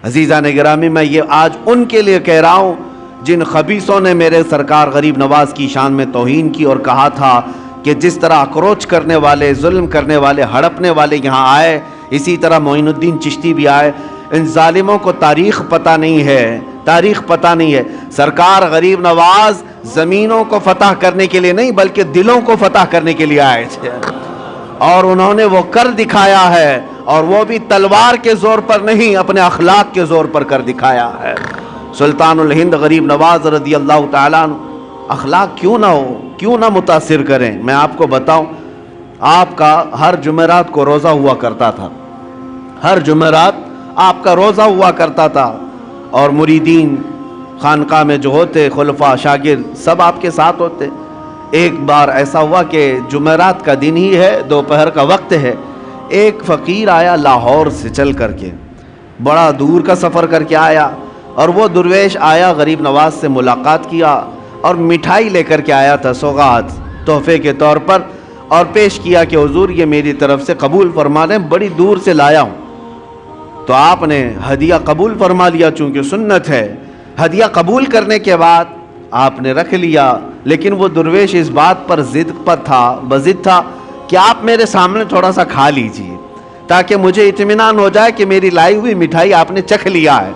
عزیزان گرامی، میں یہ آج ان کے لیے کہہ رہا ہوں جن خبیثوں نے میرے سرکار غریب نواز کی شان میں توہین کی اور کہا تھا کہ جس طرح اکروچ کرنے والے، ظلم کرنے والے، ہڑپنے والے یہاں آئے، اسی طرح معین الدین چشتی بھی آئے۔ ان ظالموں کو تاریخ پتہ نہیں ہے، تاریخ پتہ نہیں ہے۔ سرکار غریب نواز زمینوں کو فتح کرنے کے لیے نہیں بلکہ دلوں کو فتح کرنے کے لیے آئے تھے، اور انہوں نے وہ کر دکھایا ہے، اور وہ بھی تلوار کے زور پر نہیں، اپنے اخلاق کے زور پر کر دکھایا ہے۔ سلطان الہند غریب نواز رضی اللہ تعالیٰ عنہ اخلاق کیوں نہ ہو، کیوں نہ متاثر کریں؟ میں آپ کو بتاؤں، آپ کا ہر جمعرات کو روزہ ہوا کرتا تھا، ہر جمعرات آپ کا روزہ ہوا کرتا تھا، اور مریدین خانقاہ میں جو ہوتے، خلفاء، شاگرد، سب آپ کے ساتھ ہوتے۔ ایک بار ایسا ہوا کہ جمعرات کا دن ہی ہے، دوپہر کا وقت ہے، ایک فقیر آیا لاہور سے چل کر کے، بڑا دور کا سفر کر کے آیا، اور وہ درویش آیا، غریب نواز سے ملاقات کیا اور مٹھائی لے کر کے آیا تھا، سوغات تحفے کے طور پر، اور پیش کیا کہ حضور یہ میری طرف سے قبول فرما لیں، بڑی دور سے لایا ہوں۔ تو آپ نے ہدیہ قبول فرما لیا، چونکہ سنت ہے۔ ہدیہ قبول کرنے کے بعد آپ نے رکھ لیا، لیکن وہ درویش اس بات پر بضد تھا کہ آپ میرے سامنے تھوڑا سا کھا لیجئے، تاکہ مجھے اطمینان ہو جائے کہ میری لائی ہوئی مٹھائی آپ نے چکھ لیا ہے۔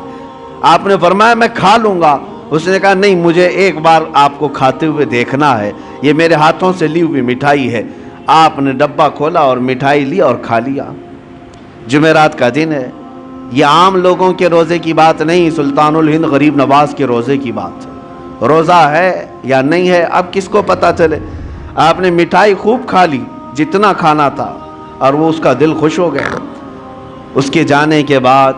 آپ نے فرمایا میں کھا لوں گا۔ اس نے کہا نہیں، مجھے ایک بار آپ کو کھاتے ہوئے دیکھنا ہے، یہ میرے ہاتھوں سے لی ہوئی مٹھائی ہے۔ آپ نے ڈبہ کھولا اور مٹھائی لی اور کھا لیا۔ جمعرات کا دن ہے، یہ عام لوگوں کے روزے کی بات نہیں، سلطان الہند غریب نواز کے روزے کی بات ہے۔ روزہ ہے یا نہیں ہے اب کس کو پتہ چلے۔ آپ نے مٹھائی خوب کھا لی، جتنا کھانا تھا، اور وہ اس کا دل خوش ہو گیا۔ اس کے جانے کے بعد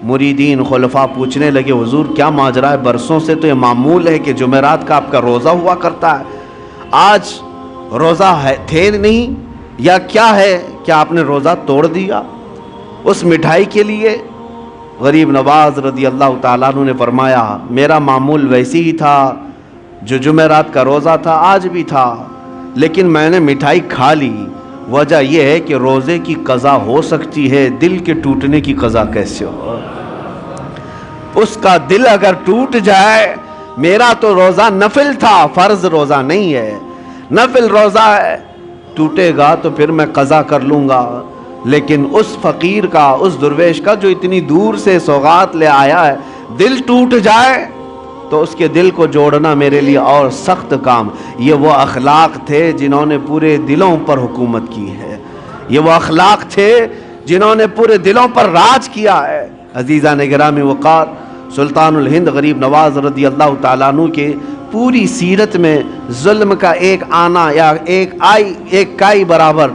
مریدین خلفاء پوچھنے لگے حضور کیا ماجرا ہے؟ برسوں سے تو یہ معمول ہے کہ جمعرات کا آپ کا روزہ ہوا کرتا ہے، آج روزہ تھے نہیں یا کیا ہے کہ آپ نے روزہ توڑ دیا؟ اس مٹھائی کے لیے غریب نواز رضی اللہ تعالیٰ عنہ نے فرمایا میرا معمول ویسی ہی تھا، جو جمعرات کا روزہ تھا آج بھی تھا، لیکن میں نے مٹھائی کھا لی۔ وجہ یہ ہے کہ روزے کی قضا ہو سکتی ہے، دل کے ٹوٹنے کی قضا کیسے ہو؟ اس کا دل اگر ٹوٹ جائے، میرا تو روزہ نفل تھا، فرض روزہ نہیں ہے، نفل روزہ ہے، ٹوٹے گا تو پھر میں قضا کر لوں گا۔ لیکن اس فقیر کا، اس درویش کا جو اتنی دور سے سوغات لے آیا ہے، دل ٹوٹ جائے تو اس کے دل کو جوڑنا میرے لیے اور سخت کام۔ یہ وہ اخلاق تھے جنہوں نے پورے دلوں پر حکومت کی ہے، یہ وہ اخلاق تھے جنہوں نے پورے دلوں پر راج کیا ہے۔ عزیزان گرامی وقار، سلطان الہند غریب نواز رضی اللہ تعالیٰ عنہ کے پوری سیرت میں ظلم کا ایک آنا یا ایک کائی برابر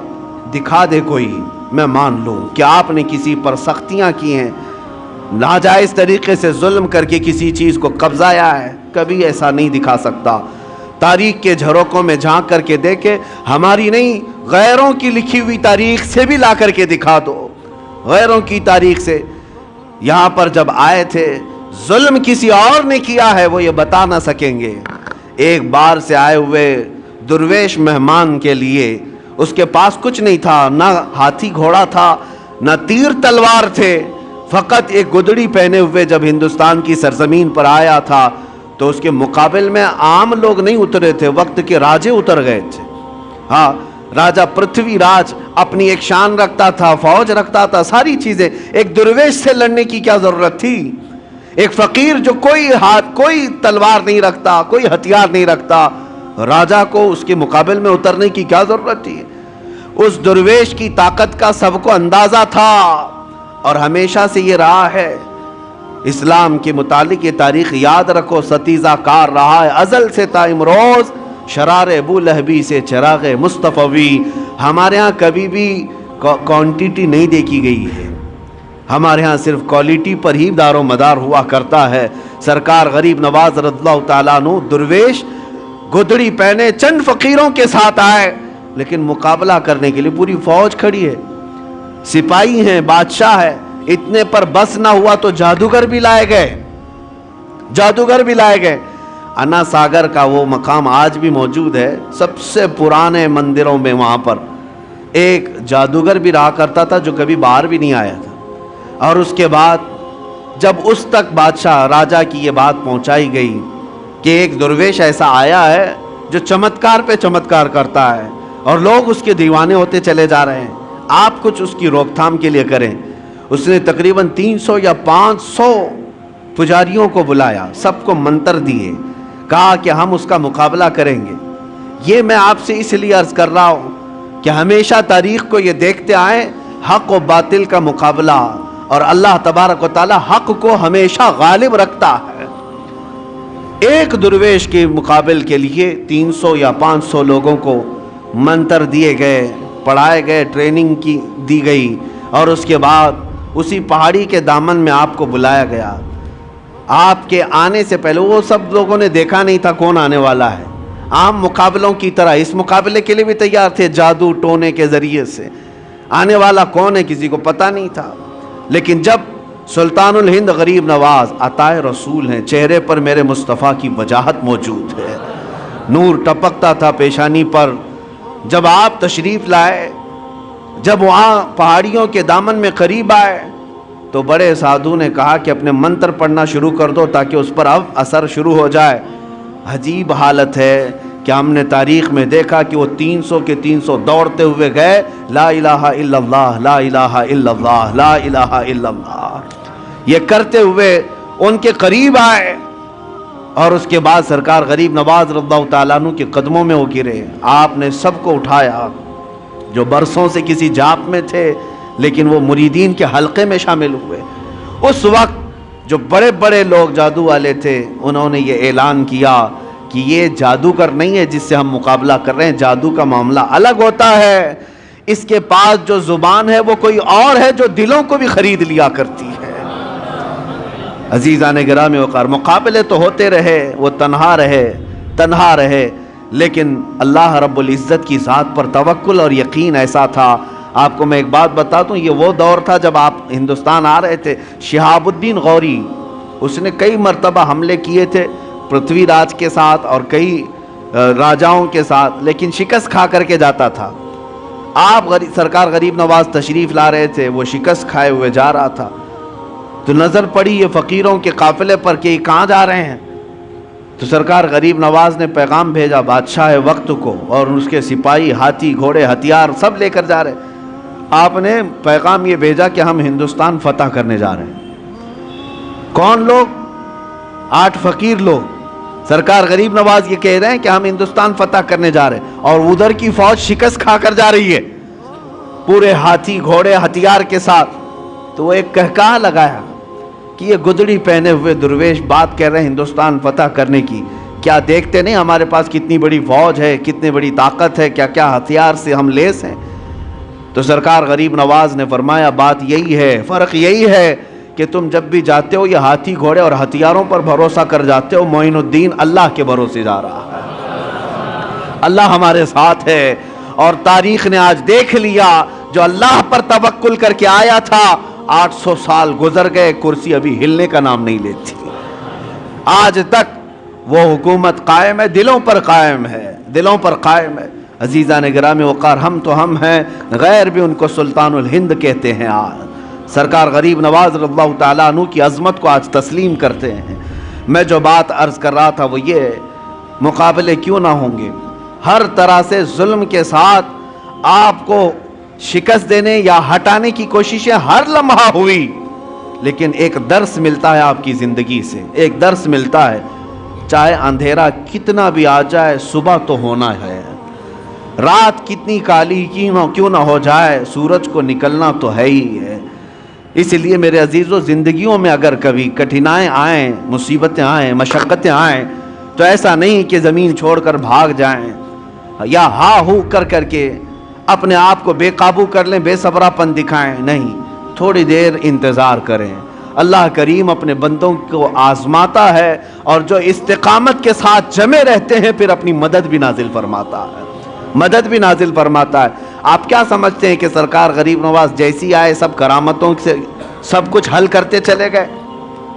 دکھا دے کوئی، میں مان لوں کہ آپ نے کسی پر سختیاں کی ہیں، ناجائز طریقے سے ظلم کر کے کسی چیز کو قبضایا ہے، کبھی ایسا نہیں دکھا سکتا۔ تاریخ کے جھروکوں میں جھانک کر کے دیکھے، ہماری نہیں غیروں کی لکھی ہوئی تاریخ سے بھی لا کر کے دکھا دو، غیروں کی تاریخ سے۔ یہاں پر جب آئے تھے ظلم کسی اور نے کیا ہے وہ یہ بتا نہ سکیں گے۔ ایک بار سے آئے ہوئے درویش مہمان کے لیے اس کے پاس کچھ نہیں تھا، نہ ہاتھی گھوڑا تھا، نہ تیر تلوار تھے، فقط ایک گدڑی پہنے ہوئے جب ہندوستان کی سرزمین پر آیا تھا تو اس کے مقابل میں عام لوگ نہیں اترے تھے، وقت کے راجے اتر گئے تھے۔ ہاں، راجہ پرتھوی راج اپنی ایک شان رکھتا تھا، فوج رکھتا تھا، ساری چیزیں۔ ایک درویش سے لڑنے کی کیا ضرورت تھی؟ ایک فقیر جو کوئی تلوار نہیں رکھتا، کوئی ہتھیار نہیں رکھتا، راجہ کو اس کے مقابل میں اترنے کی کیا ضرورت تھی؟ اس درویش کی طاقت کا سب کو اندازہ تھا، اور ہمیشہ سے یہ رہا ہے۔ اسلام کے متعلق یہ تاریخ یاد رکھو، ستیزہ کار رہا ہے ازل سے تا امروز، شرار ابو لہبی سے چراغ مصطفی۔ ہمارے ہاں کبھی بھی کوانٹیٹی نہیں دیکھی گئی ہے، ہمارے ہاں صرف کوالٹی پر ہی دار و مدار ہوا کرتا ہے۔ سرکار غریب نواز رضی اللہ تعالیٰ عنہ درویش گدڑی پہنے چند فقیروں کے ساتھ آئے، لیکن مقابلہ کرنے کے لیے پوری فوج کھڑی ہے، سپاہی ہیں، بادشاہ ہے۔ اتنے پر بس نہ ہوا تو جادوگر بھی لائے گئے۔ انا ساگر کا وہ مقام آج بھی موجود ہے، سب سے پرانے مندروں میں وہاں پر ایک جادوگر بھی رہا کرتا تھا جو کبھی باہر بھی نہیں آیا تھا۔ اور اس کے بعد جب اس تک بادشاہ راجہ کی یہ بات پہنچائی گئی کہ ایک درویش ایسا آیا ہے جو چمتکار پہ چمتکار کرتا ہے اور لوگ اس کے دیوانے ہوتے چلے جا رہے ہیں، آپ کچھ اس کی روک تھام کے لیے کریں۔ اس نے تقریباً 300 یا 500 پجاریوں کو بلایا، سب کو منتر دیے، کہا کہ ہم اس کا مقابلہ کریں گے۔ یہ میں آپ سے اس لیے عرض کر رہا ہوں کہ ہمیشہ تاریخ کو یہ دیکھتے آئیں حق و باطل کا مقابلہ، اور اللہ تبارک و تعالی حق کو ہمیشہ غالب رکھتا ہے۔ ایک درویش کے مقابل کے لیے 300 یا 500 لوگوں کو منتر دیے گئے، پڑھائے گئے، ٹریننگ کی دی گئی، اور اس کے بعد اسی پہاڑی کے دامن میں آپ کو بلایا گیا۔ آپ کے آنے سے پہلے وہ سب لوگوں نے دیکھا نہیں تھا کون آنے والا ہے، عام مقابلوں کی طرح اس مقابلے کے لیے بھی تیار تھے، جادو ٹونے کے ذریعے سے آنے والا کون ہے کسی کو پتہ نہیں تھا۔ لیکن جب سلطان الہند غریب نواز عطائے رسول ہیں، چہرے پر میرے مصطفیٰ کی وجاہت موجود ہے، نور ٹپکتا تھا پیشانی پر، جب آپ تشریف لائے، جب وہاں پہاڑیوں کے دامن میں قریب آئے تو بڑے سادھو نے کہا کہ اپنے منتر پڑھنا شروع کر دو تاکہ اس پر اب اثر شروع ہو جائے۔ عجیب حالت ہے کہ ہم نے تاریخ میں دیکھا کہ وہ 300 کے 300 دوڑتے ہوئے گئے، لا الہ الا اللہ، لا الہ الا اللہ، لا الہ الا اللہ، یہ کرتے ہوئے ان کے قریب آئے، اور اس کے بعد سرکار غریب نواز رضی اللہ تعالیٰ عنہ کے قدموں میں وہ گرے۔ آپ نے سب کو اٹھایا جو برسوں سے کسی جاپ میں تھے لیکن وہ مریدین کے حلقے میں شامل ہوئے۔ اس وقت جو بڑے بڑے لوگ جادو والے تھے انہوں نے یہ اعلان کیا کہ یہ جادوگر نہیں ہے جس سے ہم مقابلہ کر رہے ہیں، جادو کا معاملہ الگ ہوتا ہے، اس کے پاس جو زبان ہے وہ کوئی اور ہے جو دلوں کو بھی خرید لیا کرتی ہے۔ عزیزان گرامی وقار، مقابلے تو ہوتے رہے، وہ تنہا رہے، لیکن اللہ رب العزت کی ذات پر توکل اور یقین ایسا تھا۔ آپ کو میں ایک بات بتا دوں، یہ وہ دور تھا جب آپ ہندوستان آ رہے تھے، شہاب الدین غوری اس نے کئی مرتبہ حملے کیے تھے پرتھوی راج کے ساتھ اور کئی راجاؤں کے ساتھ، لیکن شکست کھا کر کے جاتا تھا۔ آپ سرکار غریب نواز تشریف لا رہے تھے، وہ شکست کھائے ہوئے جا رہا تھا، تو نظر پڑی یہ فقیروں کے قافلے پر کہ یہ کہاں جا رہے ہیں، تو سرکار غریب نواز نے پیغام بھیجا بادشاہ وقت کو، اور اس کے سپاہی ہاتھی گھوڑے ہتھیار سب لے کر جا رہے۔ آپ نے پیغام یہ بھیجا کہ ہم ہندوستان فتح کرنے جا رہے ہیں۔ کون لوگ؟ 8 فقیر لوگ۔ سرکار غریب نواز یہ کہہ رہے ہیں کہ ہم ہندوستان فتح کرنے جا رہے ہیں، اور ادھر کی فوج شکست کھا کر جا رہی ہے پورے ہاتھی گھوڑے ہتھیار کے ساتھ۔ تو وہ ایک کہکہا لگایا کہ یہ گدڑی پہنے ہوئے درویش بات کر رہے ہیں ہندوستان فتح کرنے کی، کیا دیکھتے نہیں ہمارے پاس کتنی بڑی فوج ہے، کتنی بڑی طاقت ہے، کیا کیا ہتھیار سے ہم لیس ہیں۔ تو سرکار غریب نواز نے فرمایا بات یہی ہے، فرق یہی ہے کہ تم جب بھی جاتے ہو یہ ہاتھی گھوڑے اور ہتھیاروں پر بھروسہ کر جاتے ہو، معین الدین اللہ کے بھروسے جا رہا ہے، اللہ ہمارے ساتھ ہے، اور تاریخ نے آج دیکھ لیا جو اللہ پر توکل کر کے آیا تھا 800 سال گزر گئے، کرسی ابھی ہلنے کا نام نہیں لیتی، آج تک وہ حکومت قائم ہے، دلوں پر قائم ہے، دلوں پر قائم ہے۔ عزیزان گرامی وقار، ہم تو ہم ہیں، غیر بھی ان کو سلطان الہند کہتے ہیں۔ آج سرکار غریب نواز رضی اللہ تعالیٰ عنہ کی عظمت کو آج تسلیم کرتے ہیں۔ میں جو بات عرض کر رہا تھا وہ یہ، مقابلے کیوں نہ ہوں گے، ہر طرح سے ظلم کے ساتھ آپ کو شکست دینے یا ہٹانے کی کوششیں ہر لمحہ ہوئی، لیکن ایک درس ملتا ہے آپ کی زندگی سے، ایک درس ملتا ہے، چاہے اندھیرا کتنا بھی آ جائے صبح تو ہونا ہے، رات کتنی کالی کیوں نہ ہو جائے سورج کو نکلنا تو ہے ہی ہے۔ اس لیے میرے عزیزو، زندگیوں میں اگر کبھی کٹھنائیں آئیں، مصیبتیں آئیں، مشقتیں آئیں، تو ایسا نہیں کہ زمین چھوڑ کر بھاگ جائیں یا ہا ہو کر کے اپنے آپ کو بے قابو کر لیں، بے صبرا پن دکھائیں، نہیں، تھوڑی دیر انتظار کریں۔ اللہ کریم اپنے بندوں کو آزماتا ہے، اور جو استقامت کے ساتھ جمے رہتے ہیں پھر اپنی مدد بھی نازل فرماتا ہے، مدد بھی نازل فرماتا ہے۔ آپ کیا سمجھتے ہیں کہ سرکار غریب نواز جیسی آئے سب کرامتوں سے سب کچھ حل کرتے چلے گئے،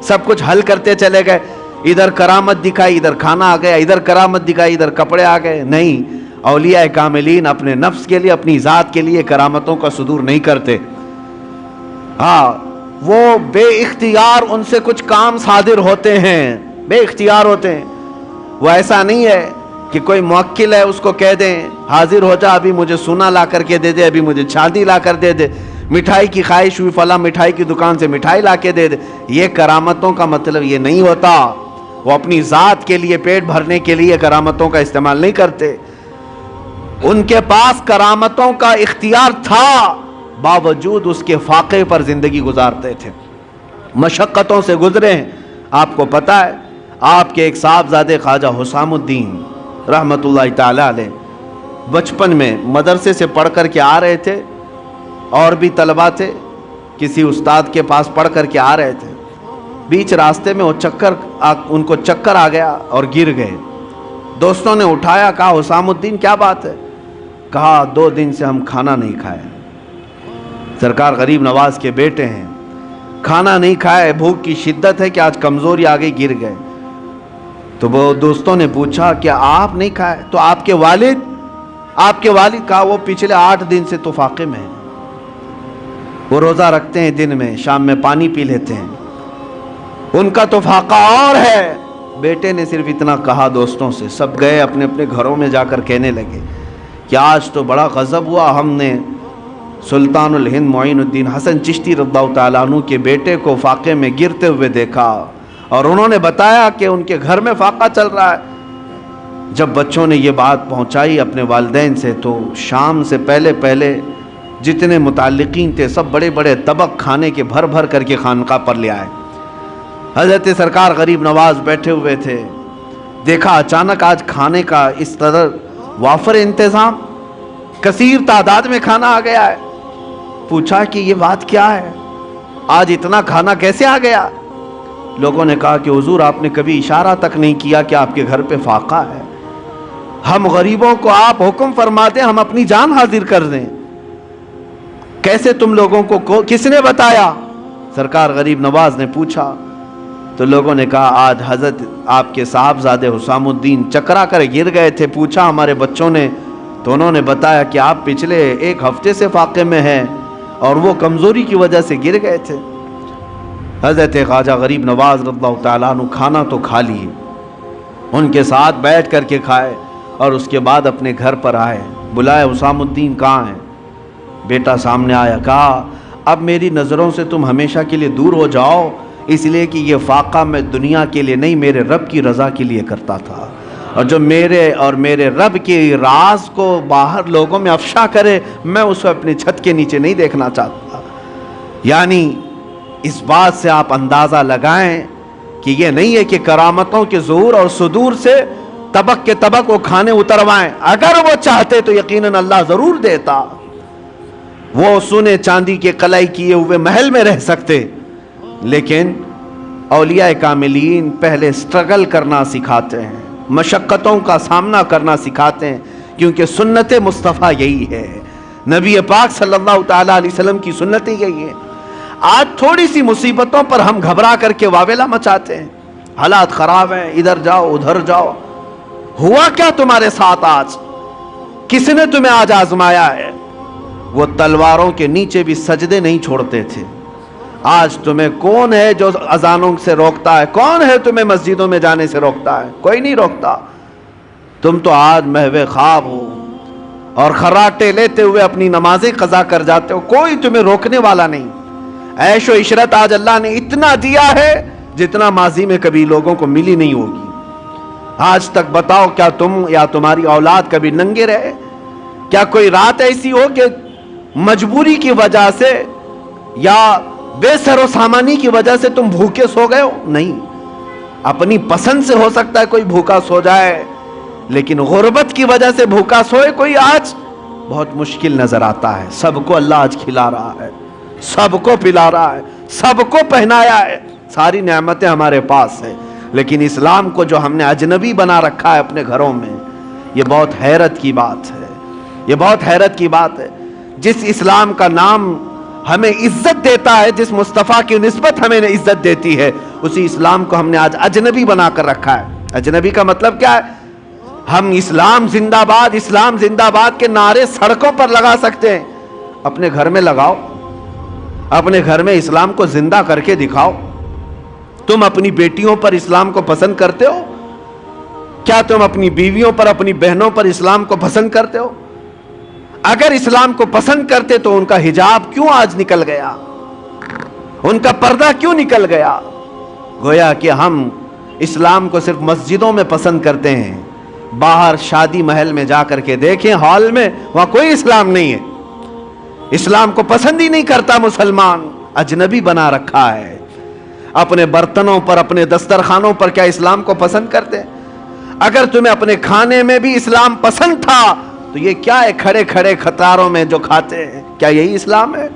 سب کچھ حل کرتے چلے گئے، ادھر کرامت دکھائی ادھر کھانا آ گیا، ادھر کرامت دکھائی ادھر کپڑے آ گئے؟ نہیں، اولیاء کاملین اپنے نفس کے لیے، اپنی ذات کے لیے کرامتوں کا صدور نہیں کرتے۔ ہاں، وہ بے اختیار ان سے کچھ کام صادر ہوتے ہیں، بے اختیار ہوتے ہیں۔ وہ ایسا نہیں ہے کہ کوئی موکل ہے اس کو کہہ دیں حاضر ہو جا، ابھی مجھے سونا لا کر کے دے دے، ابھی مجھے چاندی لا کر دے دے، مٹھائی کی خواہش ہوئی فلاں مٹھائی کی دکان سے مٹھائی لا کے دے دے۔ یہ کرامتوں کا مطلب یہ نہیں ہوتا، وہ اپنی ذات کے لیے پیٹ بھرنے کے لیے کرامتوں کا استعمال نہیں کرتے۔ ان کے پاس کرامتوں کا اختیار تھا، باوجود اس کے فاقے پر زندگی گزارتے تھے، مشقتوں سے گزرے ہیں۔ آپ کو پتہ ہے آپ کے ایک صاحبزادے خواجہ حسام الدین رحمت اللہ تعالی علیہ بچپن میں مدرسے سے پڑھ کر کے آ رہے تھے، اور بھی طلبہ تھے، کسی استاد کے پاس پڑھ کر کے آ رہے تھے، بیچ راستے میں ان کو چکر آ گیا اور گر گئے۔ دوستوں نے اٹھایا، کہا حسام الدین کیا بات ہے؟ کہا 2 دن سے ہم کھانا نہیں کھائے، سرکار غریب نواز کے بیٹے ہیں، کھانا نہیں کھائے، بھوک کی شدت ہے کہ آج کمزوری آ گئی، گر گئے۔ تو وہ دوستوں نے پوچھا کہ آپ نہیں کھائے تو آپ کے والد؟ کہا وہ پچھلے 8 دن سے تو فاقے میں ہیں، وہ روزہ رکھتے ہیں، دن میں شام میں پانی پی لیتے ہیں، ان کا تو فاقہ اور ہے۔ بیٹے نے صرف اتنا کہا دوستوں سے، سب گئے اپنے اپنے گھروں میں جا کر کہنے لگے کہ آج تو بڑا غضب ہوا، ہم نے سلطان الہند معین الدین حسن چشتی رضی اللہ تعالیٰ عنہ کے بیٹے کو فاقے میں گرتے ہوئے دیکھا، اور انہوں نے بتایا کہ ان کے گھر میں فاقہ چل رہا ہے۔ جب بچوں نے یہ بات پہنچائی اپنے والدین سے، تو شام سے پہلے جتنے متعلقین تھے سب بڑے بڑے طبق کھانے کے بھر بھر کر کے خانقاہ پر لے آئے۔ حضرت سرکار غریب نواز بیٹھے ہوئے تھے، دیکھا اچانک آج کھانے کا اس قدر وافر انتظام، کثیر تعداد میں کھانا آ گیا ہے۔ پوچھا کہ یہ بات کیا ہے، آج اتنا کھانا کیسے آ گیا؟ لوگوں نے کہا کہ حضور آپ نے کبھی اشارہ تک نہیں کیا کہ آپ کے گھر پہ فاقہ ہے، ہم غریبوں کو آپ حکم فرما دیں ہم اپنی جان حاضر کر دیں، کیسے تم لوگوں کو کس نے بتایا؟ سرکار غریب نواز نے پوچھا تو لوگوں نے کہا آج حضرت آپ کے صاحبزادے حسام الدین چکرا کر گر گئے تھے، پوچھا ہمارے بچوں نے تو انہوں نے بتایا کہ آپ پچھلے 1 ہفتے سے فاقے میں ہیں اور وہ کمزوری کی وجہ سے گر گئے تھے۔ حضرت خواجہ غریب نواز رضی اللہ تعالیٰ عنہ کھانا تو کھا لیے، ان کے ساتھ بیٹھ کر کے کھائے، اور اس کے بعد اپنے گھر پر آئے، بلائے حسام الدین کہاں ہیں؟ بیٹا سامنے آیا، کہا اب میری نظروں سے تم ہمیشہ کے لیے دور ہو جاؤ، اس لیے کہ یہ فاقہ میں دنیا کے لیے نہیں میرے رب کی رضا کے لیے کرتا تھا، اور جو میرے اور میرے رب کے راز کو باہر لوگوں میں افشا کرے میں اسے اپنے چھت کے نیچے نہیں دیکھنا چاہتا۔ یعنی اس بات سے آپ اندازہ لگائیں کہ یہ نہیں ہے کہ کرامتوں کے ظہور اور صدور سے طبق کے طبق وہ کھانے اتروائیں، اگر وہ چاہتے تو یقیناً اللہ ضرور دیتا، وہ سونے چاندی کے قلعے کیے ہوئے محل میں رہ سکتے، لیکن اولیاء کاملین پہلے سٹرگل کرنا سکھاتے ہیں، مشقتوں کا سامنا کرنا سکھاتے ہیں، کیونکہ سنت مصطفیٰ یہی ہے، نبی پاک صلی اللہ تعالیٰ علیہ وسلم کی سنت یہی ہے۔ آج تھوڑی سی مصیبتوں پر ہم گھبرا کر کے واویلا مچاتے ہیں، حالات خراب ہیں، ادھر جاؤ ادھر جاؤ۔ ہوا کیا تمہارے ساتھ آج؟ کس نے تمہیں آج آزمایا ہے؟ وہ تلواروں کے نیچے بھی سجدے نہیں چھوڑتے تھے، آج تمہیں کون ہے جو اذانوں سے روکتا ہے؟ کون ہے تمہیں مسجدوں میں جانے سے روکتا ہے؟ کوئی نہیں روکتا۔ تم تو آج محو خواب ہو اور خراٹے لیتے ہوئے اپنی نمازیں قضا کر جاتے ہو، کوئی تمہیں روکنے والا نہیں۔ عیش و عشرت آج اللہ نے اتنا دیا ہے جتنا ماضی میں کبھی لوگوں کو ملی نہیں ہوگی۔ آج تک بتاؤ کیا تم یا تمہاری اولاد کبھی ننگے رہے؟ کیا کوئی رات ایسی ہو کہ مجبوری کی وجہ سے یا بے سر و سامانی کی وجہ سے تم بھوکے سو گئے ہو؟ نہیں، اپنی پسند سے ہو سکتا ہے کوئی بھوکا سو جائے، لیکن غربت کی وجہ سے بھوکا سوئے کوئی آج بہت مشکل نظر آتا ہے۔ سب کو اللہ آج کھلا رہا ہے، سب کو پلا رہا ہے، سب کو پہنایا ہے، ساری نعمتیں ہمارے پاس ہیں، لیکن اسلام کو جو ہم نے اجنبی بنا رکھا ہے اپنے گھروں میں، یہ بہت حیرت کی بات ہے، یہ بہت حیرت کی بات ہے۔ جس اسلام کا نام ہمیں عزت دیتا ہے، جس مصطفیٰ کی نسبت ہمیں عزت دیتی ہے، اسی اسلام کو ہم نے آج اجنبی بنا کر رکھا ہے۔ اجنبی کا مطلب کیا ہے؟ ہم اسلام زندہ باد کے نعرے سڑکوں پر لگا سکتے ہیں، اپنے گھر میں لگاؤ، اپنے گھر میں اسلام کو زندہ کر کے دکھاؤ۔ تم اپنی بیٹیوں پر اسلام کو پسند کرتے ہو؟ کیا تم اپنی بیویوں پر، اپنی بہنوں پر اسلام کو پسند کرتے ہو؟ اگر اسلام کو پسند کرتے تو ان کا حجاب کیوں آج نکل گیا؟ ان کا پردہ کیوں نکل گیا؟ گویا کہ ہم اسلام کو صرف مسجدوں میں پسند کرتے ہیں، باہر شادی محل میں جا کر کے دیکھیں، ہال میں، وہاں کوئی اسلام نہیں ہے۔ اسلام کو پسند ہی نہیں کرتا مسلمان، اجنبی بنا رکھا ہے۔ اپنے برتنوں پر، اپنے دسترخوانوں پر کیا اسلام کو پسند کرتے؟ اگر تمہیں اپنے کھانے میں بھی اسلام پسند تھا تو یہ کیا ہے کھڑے کھڑے قطاروں میں جو کھاتے ہیں؟ کیا یہی اسلام ہے؟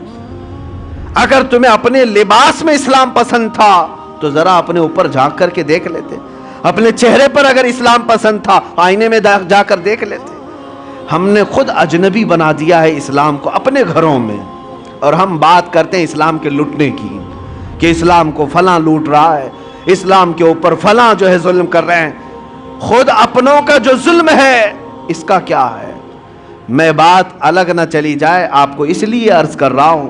اگر تمہیں اپنے لباس میں اسلام پسند تھا تو ذرا اپنے اوپر جھانک کر کے دیکھ لیتے۔ اپنے چہرے پر اگر اسلام پسند تھا، آئینے میں جا کر دیکھ لیتے۔ ہم نے خود اجنبی بنا دیا ہے اسلام کو اپنے گھروں میں، اور ہم بات کرتے ہیں اسلام کے لٹنے کی، کہ اسلام کو فلاں لوٹ رہا ہے، اسلام کے اوپر فلاں جو ہے ظلم کر رہے ہیں۔ خود اپنوں کا جو ظلم ہے اس کا کیا ہے؟ میں بات الگ نہ چلی جائے، آپ کو اس لیے عرض کر رہا ہوں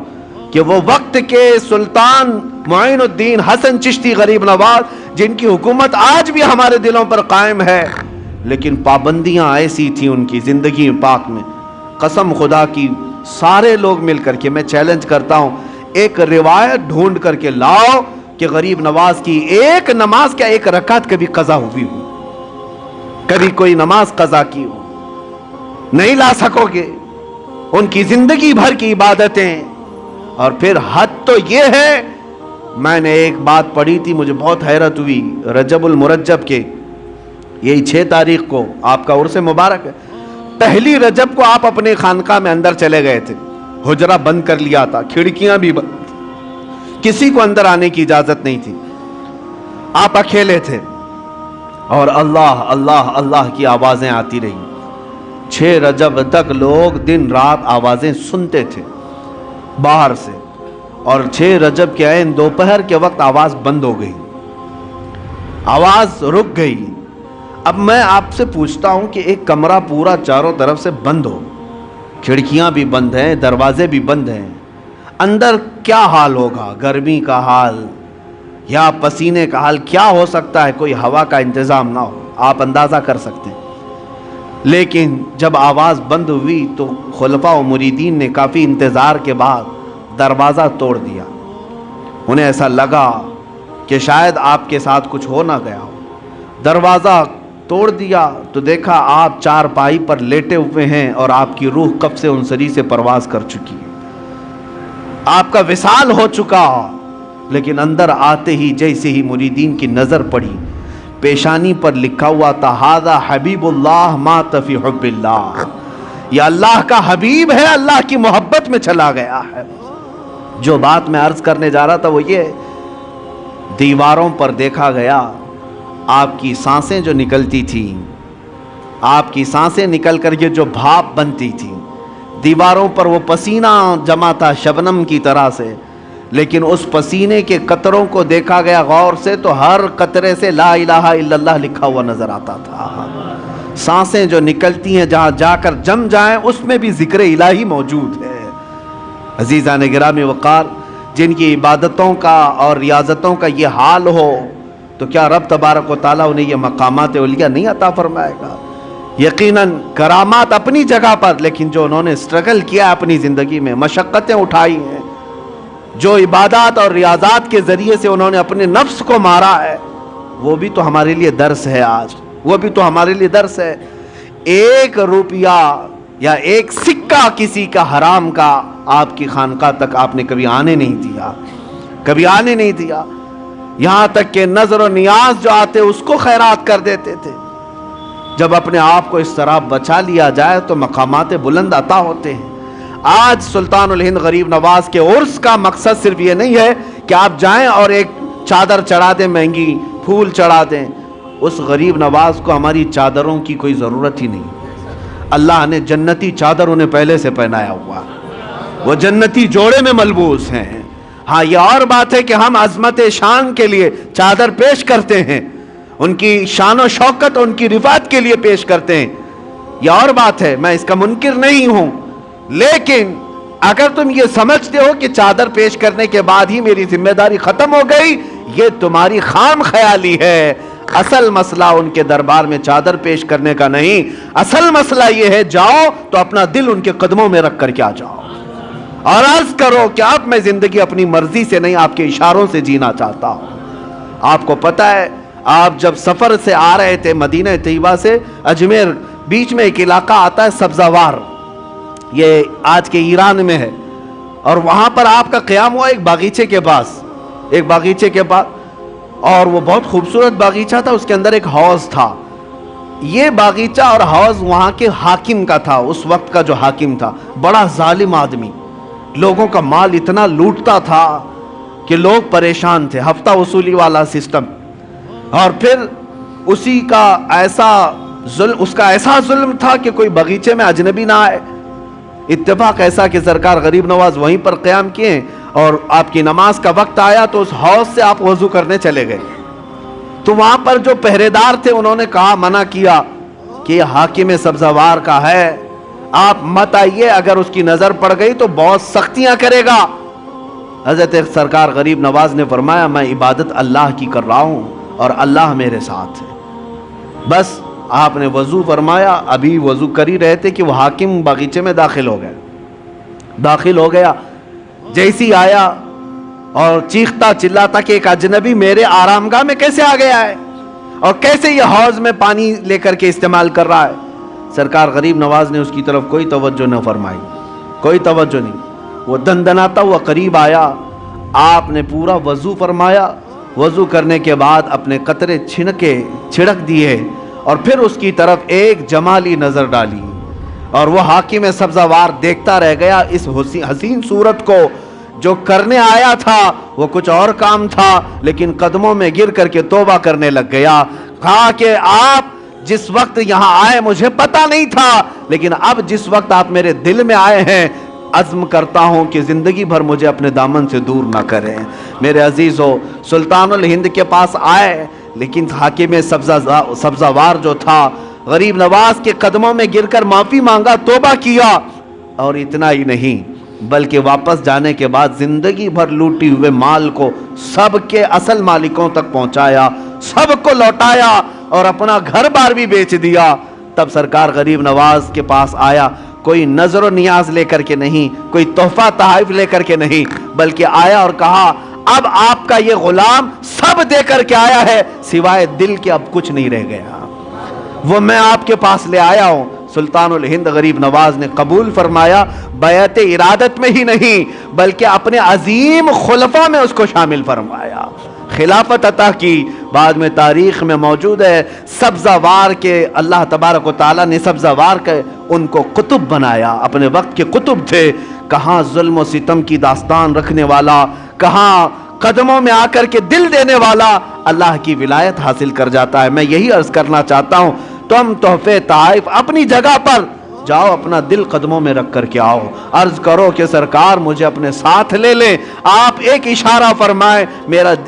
کہ وہ وقت کے سلطان معین الدین حسن چشتی غریب نواز، جن کی حکومت آج بھی ہمارے دلوں پر قائم ہے، لیکن پابندیاں ایسی تھیں ان کی زندگی پاک میں، قسم خدا کی سارے لوگ مل کر کے، میں چیلنج کرتا ہوں، ایک روایت ڈھونڈ کر کے لاؤ کہ غریب نواز کی ایک نماز کیا ایک رکعت کبھی قضا ہوئی ہو، کبھی کوئی نماز قضا کی ہو، نہیں لا سکو گے۔ ان کی زندگی بھر کی عبادتیں، اور پھر حد تو یہ ہے، میں نے ایک بات پڑھی تھی مجھے بہت حیرت ہوئی، رجب المرجب کے یہی 6 تاریخ کو آپ کا عرس مبارک ہے، پہلی رجب کو آپ اپنے خانقاہ میں اندر چلے گئے تھے، حجرہ بند کر لیا تھا، کھڑکیاں بھی بند، کسی کو اندر آنے کی اجازت نہیں تھی، آپ اکیلے تھے، اور اللہ اللہ اللہ کی آوازیں آتی رہی۔ 6 رجب تک لوگ دن رات آوازیں سنتے تھے باہر سے، اور 6 رجب کے عین دوپہر کے وقت آواز بند ہو گئی، آواز رک گئی۔ اب میں آپ سے پوچھتا ہوں کہ ایک کمرہ پورا چاروں طرف سے بند ہو، کھڑکیاں بھی بند ہیں، دروازے بھی بند ہیں، اندر کیا حال ہوگا؟ گرمی کا حال یا پسینے کا حال کیا ہو سکتا ہے؟ کوئی ہوا کا انتظام نہ ہو، آپ اندازہ کر سکتے ہیں۔ لیکن جب آواز بند ہوئی تو خلفاء و مریدین نے کافی انتظار کے بعد دروازہ توڑ دیا۔ انہیں ایسا لگا کہ شاید آپ کے ساتھ کچھ ہو نہ گیا ہو، دروازہ توڑ دیا تو دیکھا آپ چارپائی پر لیٹے ہوئے ہیں، اور آپ کی روح قبض انصری سے پرواز کر چکی ہے، آپ کا وصال ہو چکا۔ لیکن اندر آتے ہی جیسے ہی مریدین کی نظر پڑی، پیشانی پر لکھا ہوا تھا ھذا حبیب اللہ مات فی حب اللہ، یہ اللہ کا حبیب ہے، اللہ کی محبت میں چلا گیا ہے۔ جو بات میں عرض کرنے جا رہا تھا وہ یہ، دیواروں پر دیکھا گیا آپ کی سانسیں جو نکلتی تھیں، آپ کی سانسیں نکل کر کے جو بھاپ بنتی تھی، دیواروں پر وہ پسینہ جمع تھا شبنم کی طرح سے، لیکن اس پسینے کے قطروں کو دیکھا گیا غور سے تو ہر قطرے سے لا الہ الا اللہ لکھا ہوا نظر آتا تھا۔ سانسیں جو نکلتی ہیں جہاں جا کر جم جائیں اس میں بھی ذکر الہی موجود ہے۔ عزیزان گرامی وقار، جن کی عبادتوں کا اور ریاضتوں کا یہ حال ہو تو کیا رب تبارک و تعالیٰ انہیں یہ مقامات علیہ نہیں عطا فرمائے گا؟ یقیناً کرامات اپنی جگہ پر، لیکن جو انہوں نے سٹرگل کیا اپنی زندگی میں، مشقتیں اٹھائی ہیں، جو عبادات اور ریاضات کے ذریعے سے انہوں نے اپنے نفس کو مارا ہے، وہ بھی تو ہمارے لیے درس ہے آج، وہ بھی تو ہمارے لیے درس ہے۔ 1 روپیہ یا 1 سکہ کسی کا حرام کا آپ کی خانقاہ تک آپ نے کبھی آنے نہیں دیا، کبھی آنے نہیں دیا، یہاں تک کہ نظر و نیاز جو آتے اس کو خیرات کر دیتے تھے۔ جب اپنے آپ کو اس طرح بچا لیا جائے تو مقامات بلند عطا ہوتے ہیں۔ آج سلطان الہند غریب نواز کے عرس کا مقصد صرف یہ نہیں ہے کہ آپ جائیں اور ایک چادر چڑھا دیں، مہنگی پھول چڑھا دیں، اس غریب نواز کو ہماری چادروں کی کوئی ضرورت ہی نہیں۔ اللہ نے جنتی چادر انہیں پہلے سے پہنایا ہوا، وہ جنتی جوڑے میں ملبوس ہیں۔ ہاں یہ اور بات ہے کہ ہم عظمت شان کے لیے چادر پیش کرتے ہیں، ان کی شان و شوکت ان کی رفعت کے لیے پیش کرتے ہیں، یہ اور بات ہے، میں اس کا منکر نہیں ہوں، لیکن اگر تم یہ سمجھتے ہو کہ چادر پیش کرنے کے بعد ہی میری ذمہ داری ختم ہو گئی، یہ تمہاری خام خیالی ہے۔ اصل مسئلہ ان کے دربار میں چادر پیش کرنے کا نہیں، اصل مسئلہ یہ ہے جاؤ تو اپنا دل ان کے قدموں میں رکھ کر کے آ جاؤ اور عرض کرو کہ اب میں زندگی اپنی مرضی سے نہیں، آپ کے اشاروں سے جینا چاہتا ہوں۔ آپ کو پتہ ہے آپ جب سفر سے آ رہے تھے مدینہ طیبہ سے اجمیر، بیچ میں ایک علاقہ آتا ہے سبزوار، یہ آج کے ایران میں ہے، اور وہاں پر آپ کا قیام ہوا ایک باغیچے کے پاس، اور وہ بہت خوبصورت باغیچہ تھا، اس کے اندر ایک حوض تھا۔ یہ باغیچہ اور حوض وہاں کے حاکم کا تھا، اس وقت کا جو حاکم تھا، بڑا ظالم آدمی، لوگوں کا مال اتنا لوٹتا تھا کہ لوگ پریشان تھے، ہفتہ وصولی والا سسٹم۔ اور پھر اس کا ایسا ظلم تھا کہ کوئی باغیچے میں اجنبی نہ آئے۔ اتفاق ایسا کہ سرکار غریب نواز وہیں پر قیام کیے، اور آپ کی نماز کا وقت آیا تو اس حوض سے آپ وضو کرنے چلے گئے، تو وہاں پر جو پہرے دار تھے انہوں نے کہا، منع کیا کہ یہ حاکم سبزوار کا ہے، آپ مت آئیے، اگر اس کی نظر پڑ گئی تو بہت سختیاں کرے گا۔ حضرت سرکار غریب نواز نے فرمایا، میں عبادت اللہ کی کر رہا ہوں اور اللہ میرے ساتھ ہے۔ بس آپ نے وضو فرمایا، ابھی وضو کر ہی رہے تھے کہ وہ حاکم باغیچے میں داخل ہو گیا۔ جیسی آیا اور چیختا چلاتا کہ ایک اجنبی میرے آرام گاہ میں کیسے آ گیا ہے اور کیسے یہ حوض میں پانی لے کر کے استعمال کر رہا ہے۔ سرکار غریب نواز نے اس کی طرف کوئی توجہ نہ فرمائی، کوئی توجہ نہیں۔ وہ دندناتا ہوا قریب آیا، آپ نے پورا وضو فرمایا، وضو کرنے کے بعد اپنے قطرے چھڑک دیے اور پھر اس کی طرف ایک جمالی نظر ڈالی، اور وہ حاکم سبزوار دیکھتا رہ گیا اس حسین صورت کو۔ جو کرنے آیا تھا وہ کچھ اور کام تھا، لیکن قدموں میں گر کر کے توبہ کرنے لگ گیا۔ کہا کہ آپ جس وقت یہاں آئے مجھے پتا نہیں تھا، لیکن اب جس وقت آپ میرے دل میں آئے ہیں، عزم کرتا ہوں کہ زندگی بھر مجھے اپنے دامن سے دور نہ کریں۔ میرے عزیزو، سلطان الہند کے پاس آئے، لیکن حاکم سبزوار جو تھا غریب نواز کے قدموں میں گر کر معافی مانگا، توبہ کیا، اور اتنا ہی نہیں بلکہ واپس جانے کے بعد زندگی بھر لوٹی ہوئے مال کو سب کے اصل مالکوں تک پہنچایا، سب کو لوٹایا اور اپنا گھر بار بھی بیچ دیا۔ تب سرکار غریب نواز کے پاس آیا، کوئی نظر و نیاز لے کر کے نہیں، کوئی تحفہ تحائف لے کر کے نہیں، بلکہ آیا اور کہا، اب آپ کا یہ غلام سب دے کر کے آیا ہے، سوائے دل کے اب کچھ نہیں رہ گیا، وہ میں آپ کے پاس لے آیا ہوں۔ سلطان الہند غریب نواز نے قبول فرمایا، بیعت ارادت میں ہی نہیں بلکہ اپنے عظیم خلفاء میں اس کو شامل فرمایا، خلافت عطا کی۔ بعد میں تاریخ میں موجود ہے سبزوار کے، اللہ تبارک و تعالیٰ نے سبزوار کے ان کو قطب بنایا، اپنے وقت کے قطب تھے۔ کہاں ظلم و ستم کی داستان رکھنے والا، کہاں قدموں میں آ کر کے دل دینے والا اللہ کی ولایت حاصل کر جاتا ہے۔ میں یہی عرض کرنا چاہتا ہوں، تم تحفے تحائف اپنی جگہ پر، جاؤ اپنا دل قدموں میں رکھ کر کے آؤ، عرض کرو کہ سرکار مجھے اپنے ساتھ لے لیں، آپ ایک اشارہ فرمائیں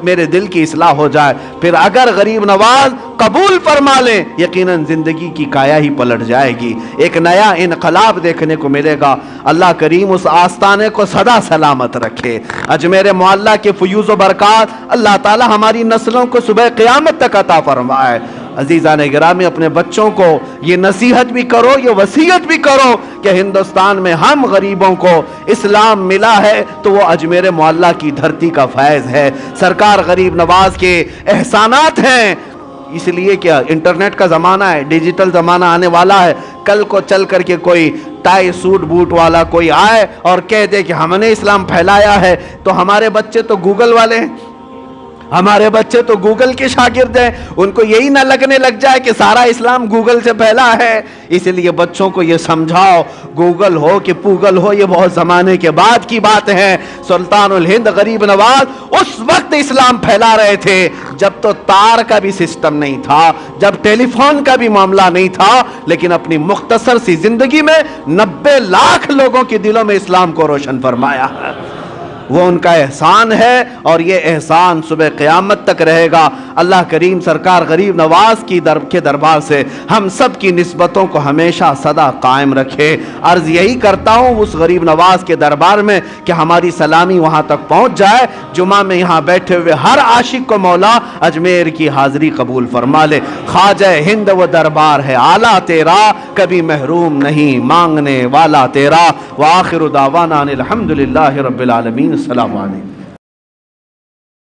میرے دل کی اصلاح ہو جائے۔ پھر اگر غریب نواز قبول فرما لیں، یقیناً زندگی کی کایا ہی پلٹ جائے گی، ایک نیا انقلاب دیکھنے کو ملے گا۔ اللہ کریم اس آستانے کو سدا سلامت رکھے۔ اجمیر معلیٰ کے فیوز و برکات اللہ تعالی ہماری نسلوں کو صبح قیامت تک عطا فرمائے۔ عزیزان گرامی، اپنے بچوں کو یہ نصیحت بھی کرو، یہ وصیت بھی کرو کہ ہندوستان میں ہم غریبوں کو اسلام ملا ہے تو وہ اجمیر معلیٰ کی دھرتی کا فیض ہے، سرکار غریب نواز کے احسانات ہیں۔ اس لیے کہ انٹرنیٹ کا زمانہ ہے، ڈیجیٹل زمانہ آنے والا ہے، کل کو چل کر کے کوئی ٹائی سوٹ بوٹ والا کوئی آئے اور کہہ دے کہ ہم نے اسلام پھیلایا ہے، تو ہمارے بچے تو گوگل والے ہیں، ہمارے بچے تو گوگل کے شاگرد ہیں، ان کو یہی نہ لگنے لگ جائے کہ سارا اسلام گوگل سے پھیلا ہے۔ اس لیے بچوں کو یہ سمجھاؤ، گوگل ہو کہ پوگل ہو، یہ بہت زمانے کے بعد کی بات ہے۔ سلطان الہند غریب نواز اس وقت اسلام پھیلا رہے تھے جب تو تار کا بھی سسٹم نہیں تھا، جب ٹیلی فون کا بھی معاملہ نہیں تھا، لیکن اپنی مختصر سی زندگی میں 90 لاکھ لوگوں کے دلوں میں اسلام کو روشن فرمایا ہے۔ وہ ان کا احسان ہے اور یہ احسان صبح قیامت تک رہے گا۔ اللہ کریم سرکار غریب نواز کے دربار سے ہم سب کی نسبتوں کو ہمیشہ صدا قائم رکھے۔ عرض یہی کرتا ہوں اس غریب نواز کے دربار میں کہ ہماری سلامی وہاں تک پہنچ جائے، جمعہ میں یہاں بیٹھے ہوئے ہر عاشق کو مولا اجمیر کی حاضری قبول فرما لے۔ خواجہ ہند وہ دربار ہے اعلیٰ تیرا، کبھی محروم نہیں مانگنے والا تیرا۔ وآخر دعوانا الحمدللہ رب العالمین۔ السلام علیکم۔